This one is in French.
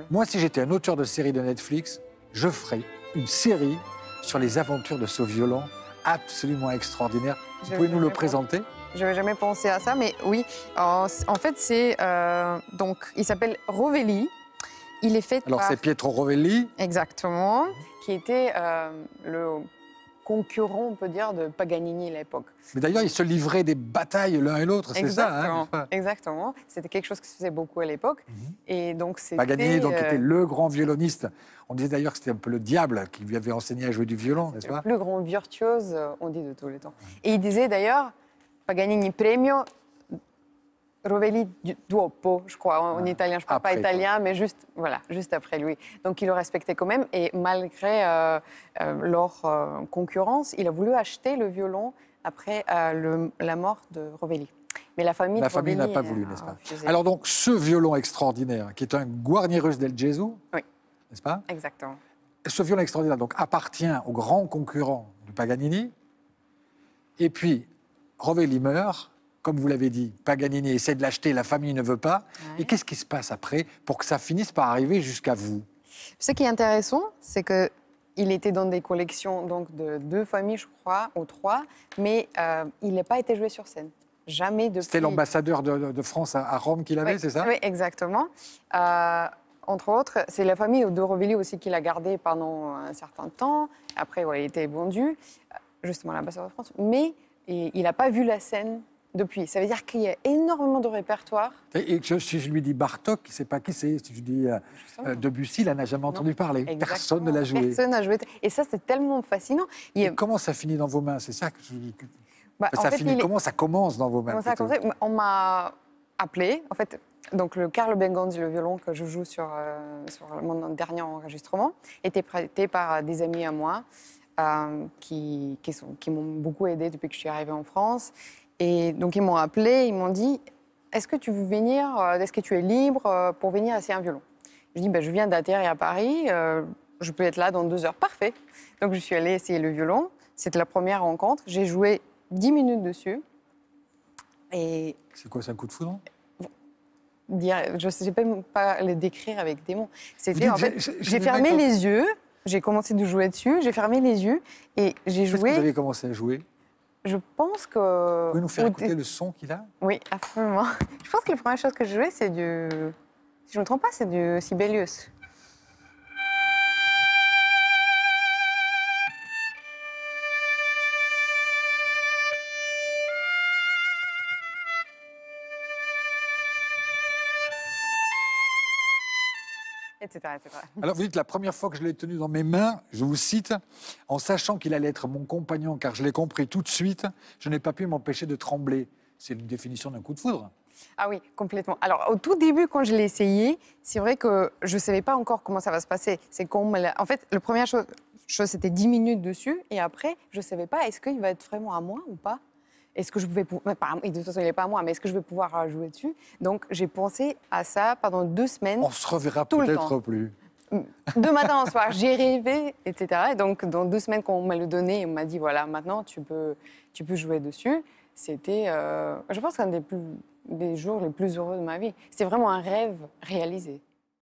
Moi, si j'étais un auteur de série de Netflix, je ferais une série sur les aventures de ce violon absolument extraordinaire. Vous pouvez nous le présenter? Je n'avais jamais pensé à ça, mais oui. En fait, c'est donc il s'appelle Rovelli. Il est fait Alors par... c'est Pietro Rovelli. Exactement, qui était le concurrent, on peut dire, de Paganini à l'époque. Mais d'ailleurs, ils se livraient des batailles l'un et l'autre, c'est ça, Exactement. hein? Exactement. C'était quelque chose qui se faisait beaucoup à l'époque. Et donc c'était... Paganini, donc, était le grand violoniste. On disait d'ailleurs que c'était un peu le diable qui lui avait enseigné à jouer du violon, n'est-ce pas? Le plus grand virtuose, on dit, de tous les temps. Et il disait d'ailleurs, Paganini premio, Rovelli dopo, je crois, en italien. Je ne parle pas italien, mais juste, voilà, juste après lui. Donc il le respectait quand même. Et malgré leur concurrence, il a voulu acheter le violon après la mort de Rovelli. Mais la famille n'a pas voulu, n'est-ce pas? Alors donc, ce violon extraordinaire, qui est un Guarnerius del Gesù, oui, n'est-ce pas? Exactement. Ce violon extraordinaire donc, appartient au grand concurrent de Paganini. Et puis, Rovelli meurt. Comme vous l'avez dit, Paganini essaie de l'acheter, la famille ne veut pas. Ouais. Et qu'est-ce qui se passe après pour que ça finisse par arriver jusqu'à vous? Ce qui est intéressant, c'est qu'il était dans des collections donc, de 2 familles, je crois, ou 3, mais il n'a pas été joué sur scène. Jamais depuis... C'était l'ambassadeur de France à Rome qui l'avait, oui, c'est ça? Oui, exactement. Entre autres, c'est la famille de Rovelli aussi qui l'a gardé pendant un certain temps. Après, ouais, il a été vendu, justement, à l'ambassadeur de France. Mais il n'a pas vu la scène depuis. Ça veut dire qu'il y a énormément de répertoire. Et si je lui dis Bartók, il ne sait pas qui c'est. Si je dis Debussy, il n'en a jamais entendu parler. Exactement. Personne ne l'a joué. Personne n'a joué. Et ça, c'est tellement fascinant. Et comment ça finit dans vos mains? C'est ça que je... Comment ça commence dans vos mains? On m'a appelé, en fait, donc le Carlo Bengonzi, le violon que je joue sur mon dernier enregistrement, était prêté par des amis à moi qui m'ont beaucoup aidé depuis que je suis arrivée en France. Et donc ils m'ont appelé, ils m'ont dit « Est-ce que tu veux venir, est-ce que tu es libre pour venir essayer un violon ?» Je dis « Je viens d'atterrir à Paris, je peux être là dans 2 heures. » Parfait. Donc je suis allée essayer le violon. C'était la première rencontre. J'ai joué 10 minutes dessus. Et... C'est quoi, c'est un coup de foudre? Je ne sais même pas le décrire avec des mots. C'était en fait, j'ai fermé les yeux, j'ai commencé de jouer dessus, j'ai fermé les yeux et j'ai joué... Qu'est-ce que vous avez commencé à jouer? Je pense que... Vous pouvez nous faire écouter le son qu'il a? Oui, absolument. Je pense que la première chose que j'ai jouée, c'est du... Si je ne me trompe pas, c'est du Sibelius. Etc., etc. Alors, vous dites, la première fois que je l'ai tenu dans mes mains, je vous cite, en sachant qu'il allait être mon compagnon, car je l'ai compris tout de suite, je n'ai pas pu m'empêcher de trembler. C'est une définition d'un coup de foudre. Ah oui, complètement. Alors, au tout début, quand je l'ai essayé, c'est vrai que je ne savais pas encore comment ça va se passer. C'est en fait, la première chose c'était 10 minutes dessus, et après, je ne savais pas, est-ce qu'il va être vraiment à moi ou pas? Est-ce que je pouvais... De toute façon, il n'est pas à moi, mais est-ce que je vais pouvoir jouer dessus? Donc, j'ai pensé à ça pendant 2 semaines. On se reverra peut-être plus. De matin au soir, j'ai rêvé, etc. Et donc, dans 2 semaines, quand on m'a le donné, on m'a dit, voilà, maintenant, tu peux jouer dessus. C'était, je pense, un des jours les plus heureux de ma vie. C'est vraiment un rêve réalisé.